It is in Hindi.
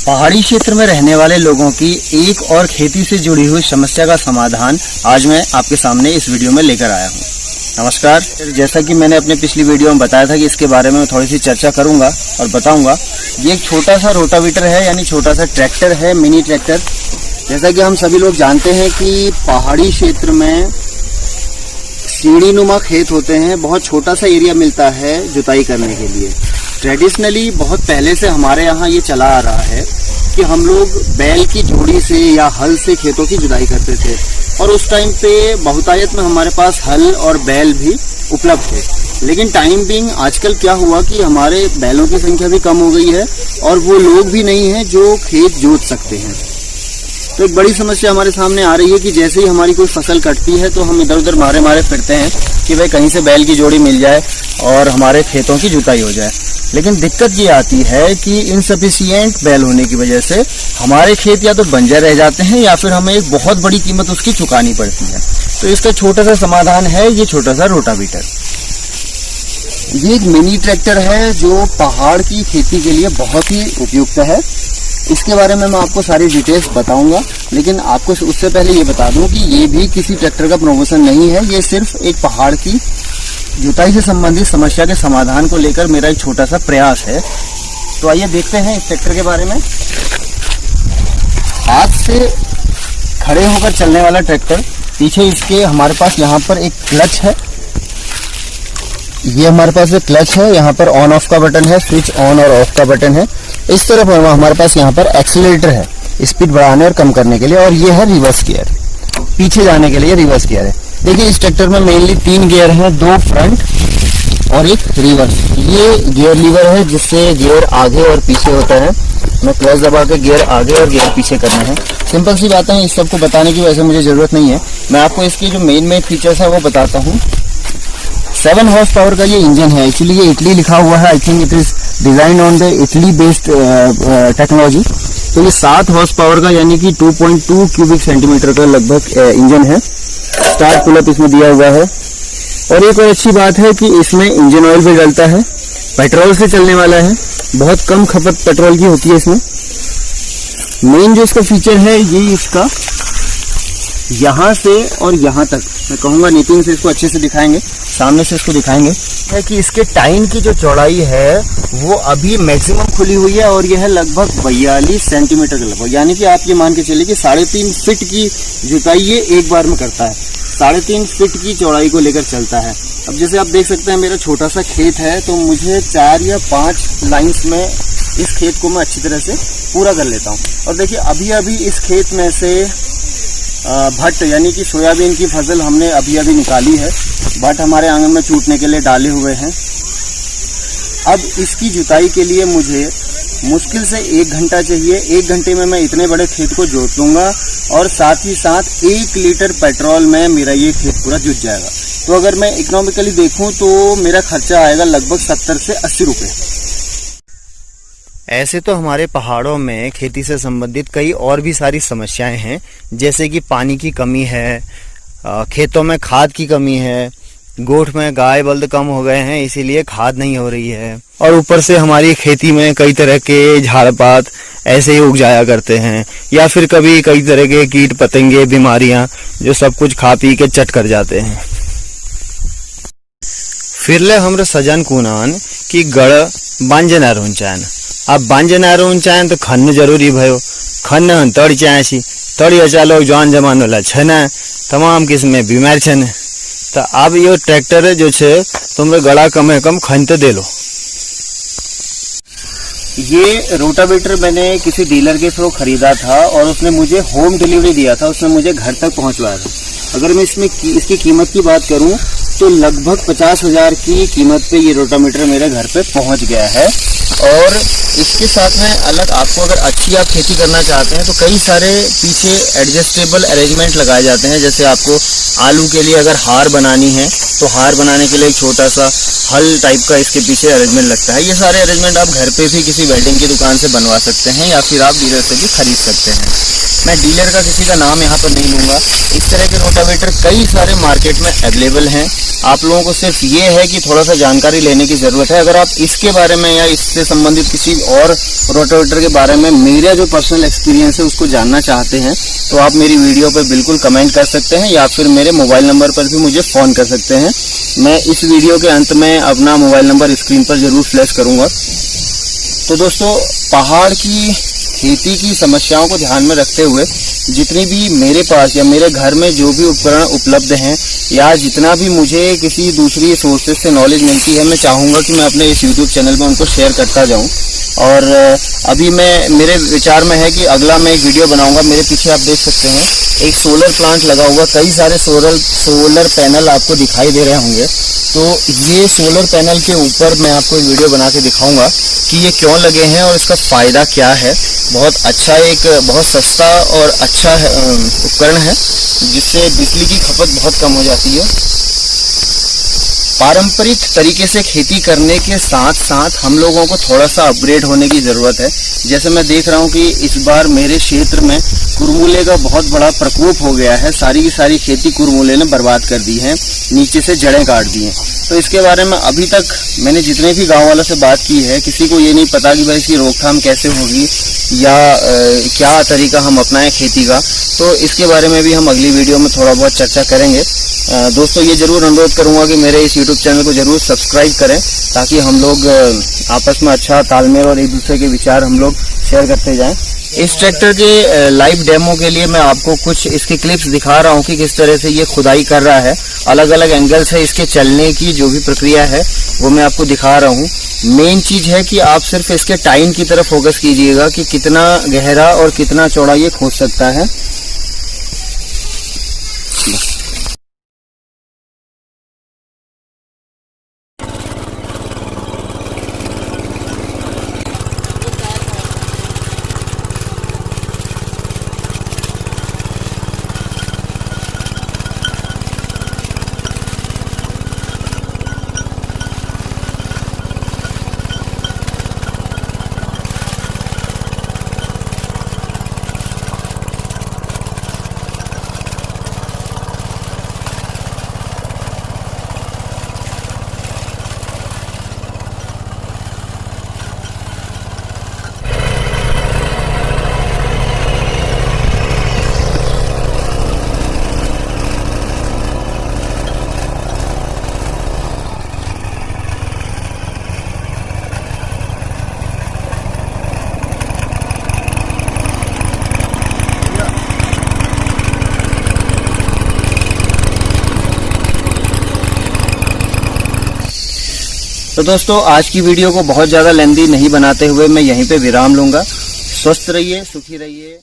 पहाड़ी क्षेत्र में रहने वाले लोगों की एक और खेती से जुड़ी हुई समस्या का समाधान आज मैं आपके सामने इस वीडियो में लेकर आया हूँ। नमस्कार। जैसा कि मैंने अपने पिछली वीडियो में बताया था कि इसके बारे में थोड़ी सी चर्चा करूंगा और बताऊंगा। ये एक छोटा सा रोटावेटर है, यानी छोटा सा ट्रैक्टर है, मिनी ट्रैक्टर। जैसा कि हम सभी लोग जानते हैं कि पहाड़ी क्षेत्र में सीढ़ी नुमा खेत होते हैं, बहुत छोटा सा एरिया मिलता है जुताई करने के लिए। ट्रेडिशनली बहुत पहले से हमारे यहाँ ये चला आ रहा है कि हम लोग बैल की जोड़ी से या हल से खेतों की जुताई करते थे, और उस टाइम पे बहुतायत में हमारे पास हल और बैल भी उपलब्ध थे। लेकिन टाइम बिंग आजकल क्या हुआ कि हमारे बैलों की संख्या भी कम हो गई है और वो लोग भी नहीं हैं जो खेत जोत सकते हैं। तो एक बड़ी समस्या हमारे सामने आ रही है कि जैसे ही हमारी कोई फसल कटती है तो हम इधर उधर मारे फिरते हैं कि भाई कहीं से बैल की जोड़ी मिल जाए और हमारे खेतों की जुताई हो जाए। लेकिन दिक्कत ये आती है कि इनसफिशिएंट बैल होने की वजह से हमारे खेत या तो बंजर रह जाते हैं या फिर हमें एक बहुत बड़ी कीमत उसकी चुकानी पड़ती है। तो इसका छोटा सा समाधान है ये छोटा सा रोटावेटर। ये एक मिनी ट्रैक्टर है जो पहाड़ की खेती के लिए बहुत ही उपयुक्त है। इसके बारे में मैं आपको सारी डिटेल्स बताऊंगा, लेकिन आपको उससे पहले ये बता दूं कि ये भी किसी ट्रैक्टर का प्रमोशन नहीं है। ये सिर्फ एक पहाड़ की जुताई से संबंधित समस्या के समाधान को लेकर मेरा एक छोटा सा प्रयास है। तो आइए देखते हैं इस ट्रैक्टर के बारे में। हाथ से खड़े होकर चलने वाला ट्रैक्टर। पीछे इसके हमारे पास यहाँ पर एक क्लच है। ये हमारे पास एक क्लच है, यहाँ पर ऑन ऑफ का बटन है, स्विच ऑन और ऑफ का बटन है। इस तरफ हमारे पास यहाँ पर एक्सीलरेटर है स्पीड बढ़ाने और कम करने के लिए, और ये है रिवर्स गियर, पीछे जाने के लिए रिवर्स गियर है। देखिए इस ट्रैक्टर में मेनली 3 गियर हैं, 2 फ्रंट और एक रिवर्स। ये गियर लीवर है जिससे गियर आगे और पीछे होता है। मैं क्लच दबा के गियर आगे और गियर पीछे करना है। सिंपल सी बातें हैं, इस सबको बताने की वैसे मुझे जरूरत नहीं है। मैं आपको इसके जो मेन फीचर्स है वो बताता हूँ। 7 हॉर्स पावर का ये इंजन है। एक्चुअली ये इटली लिखा हुआ है, I think it is design on the Italy based technology. तो ये 7 हॉर्स पावर का यानी कि 2.2 क्यूबिक सेंटीमीटर का लगभग इंजन है। स्टार्ट पुलअप इसमें दिया हुआ है। और एक और अच्छी बात है कि इसमें इंजन ऑयल भी डलता है, पेट्रोल से चलने वाला है, बहुत कम खपत पेट्रोल की होती है इसमें। मेन जो इसका फीचर है ये इसका यहाँ से और यहाँ तक, मैं कहूँगा नितिन से इसको अच्छे से दिखाएंगे, सामने से इसको दिखाएंगे, है कि इसके टाइन की जो चौड़ाई है वो अभी मैक्सिमम खुली हुई है और यह है लगभग 42 सेंटीमीटर के लगभग। यानी कि आप ये मान के चलिए कि 3.5 फीट की जुताई ये एक बार में करता है। 3.5 फीट की चौड़ाई को लेकर चलता है। अब जैसे आप देख सकते हैं मेरा छोटा सा खेत है, तो मुझे 4 या 5 लाइन्स में इस खेत को मैं अच्छी तरह से पूरा कर लेता हूँ। और देखिए अभी इस खेत में से भट्ट यानी कि सोयाबीन की फसल हमने अभी निकाली है। भट्ट हमारे आंगन में चूटने के लिए डाले हुए हैं। अब इसकी जुताई के लिए मुझे मुश्किल से 1 घंटा चाहिए। 1 घंटे में मैं इतने बड़े खेत को जोत लूँगा और साथ ही साथ 1 लीटर पेट्रोल में मेरा ये खेत पूरा जुत जाएगा। तो अगर मैं इकोनॉमिकली देखूँ तो मेरा खर्चा आएगा लगभग 70 से 80 रुपये। ऐसे तो हमारे पहाड़ों में खेती से संबंधित कई और भी सारी समस्याएं हैं, जैसे कि पानी की कमी है, खेतों में खाद की कमी है, गोठ में गाय बल्द कम हो गए हैं इसीलिए खाद नहीं हो रही है, और ऊपर से हमारी खेती में कई तरह के झाड़ पात ऐसे ही उग जाया करते हैं, या फिर कभी कई तरह के कीट पतंगे बीमारियां जो सब कुछ खा पी के चट कर जाते हैं। फिर हमरे सजन कुनान की गड़ बांजना रोचान। अब बांजना रोचान तो खन्न जरूरी भयो, खन्न तड़ चाहे तड़ी अच्छा लोग जवान जमान वाला छना तमाम किस्में बीमार छन। तो अब ये ट्रैक्टर जो छे तुमरे गड़ा कम कम खनते दे लो। ये रोटावेटर मैंने किसी डीलर के थ्रू खरीदा था और उसने मुझे होम डिलीवरी दिया था, उसने मुझे घर तक पहुंचवाया था। अगर मैं इसकी कीमत की बात करूं तो लगभग 50,000 की कीमत पे ये रोटावेटर मेरे घर पे पहुंच गया है। और इसके साथ में अलग आपको अगर अच्छी आप खेती करना चाहते हैं तो कई सारे पीछे एडजस्टेबल अरेंजमेंट लगाए जाते हैं। जैसे आपको आलू के लिए अगर हार बनानी है तो हार बनाने के लिए एक छोटा सा हल टाइप का इसके पीछे अरेंजमेंट लगता है। ये सारे अरेंजमेंट आप घर पे भी किसी वेल्डिंग की दुकान से बनवा सकते हैं या फिर आप डीलर से भी खरीद सकते हैं। मैं डीलर का किसी का नाम यहाँ पर नहीं लूँगा। इस तरह के रोटावेटर कई सारे मार्केट में अवेलेबल हैं। आप लोगों को सिर्फ ये है कि थोड़ा सा जानकारी लेने की ज़रूरत है। अगर आप इसके बारे में या इससे संबंधित किसी और रोटावेटर के बारे में मेरा जो पर्सनल एक्सपीरियंस है उसको जानना चाहते हैं तो आप मेरी वीडियो पर बिल्कुल कमेंट कर सकते हैं या फिर मेरे मोबाइल नंबर पर भी मुझे फ़ोन कर सकते हैं। मैं इस वीडियो के अंत में अपना मोबाइल नंबर स्क्रीन पर ज़रूर फ्लैश करूँगा। तो दोस्तों, पहाड़ की खेती की समस्याओं को ध्यान में रखते हुए जितनी भी मेरे पास या मेरे घर में जो भी उपकरण उपलब्ध हैं या जितना भी मुझे किसी दूसरी सोर्सेज से नॉलेज मिलती है, मैं चाहूँगा कि मैं अपने इस यूट्यूब चैनल में उनको शेयर करता जाऊँ। और अभी मेरे विचार में है कि अगला मैं एक वीडियो बनाऊँगा। मेरे पीछे आप देख सकते हैं एक सोलर प्लांट लगा हुआ, कई सारे सोलर पैनल आपको दिखाई दे रहे होंगे। तो ये सोलर पैनल के ऊपर मैं आपको एक वीडियो बना के दिखाऊंगा कि ये क्यों लगे हैं और इसका फ़ायदा क्या है। बहुत अच्छा, एक बहुत सस्ता और अच्छा उपकरण है जिससे बिजली की खपत बहुत कम हो जाती है। पारंपरिक तरीके से खेती करने के साथ साथ हम लोगों को थोड़ा सा अपग्रेड होने की ज़रूरत है। जैसे मैं देख रहा हूँ कि इस बार मेरे क्षेत्र में कुरमुले का बहुत बड़ा प्रकोप हो गया है। सारी की सारी खेती कुरमुले ने बर्बाद कर दी है, नीचे से जड़ें काट दी हैं। तो इसके बारे में अभी तक मैंने जितने भी गाँव वालों से बात की है, किसी को ये नहीं पता कि भाई इसकी रोकथाम कैसे होगी या क्या तरीका हम अपनाएं खेती का। तो इसके बारे में भी हम अगली वीडियो में थोड़ा बहुत चर्चा करेंगे। दोस्तों, ये ज़रूर अनुरोध करूंगा कि मेरे इस YouTube चैनल को ज़रूर सब्सक्राइब करें ताकि हम लोग आपस में अच्छा तालमेल और एक दूसरे के विचार हम लोग शेयर करते जाएं। इस ट्रैक्टर के लाइव डेमो के लिए मैं आपको कुछ इसके क्लिप्स दिखा रहा हूं कि किस तरह से ये खुदाई कर रहा है। अलग अलग एंगल से इसके चलने की जो भी प्रक्रिया है वो मैं आपको दिखा रहा हूँ। मेन चीज़ है कि आप सिर्फ इसके टाइम की तरफ फोकस कीजिएगा कि कितना गहरा और कितना चौड़ा ये खोद सकता है। तो दोस्तों, आज की वीडियो को बहुत ज़्यादा लेंथी नहीं बनाते हुए मैं यहीं पे विराम लूँगा। स्वस्थ रहिए, सुखी रहिए।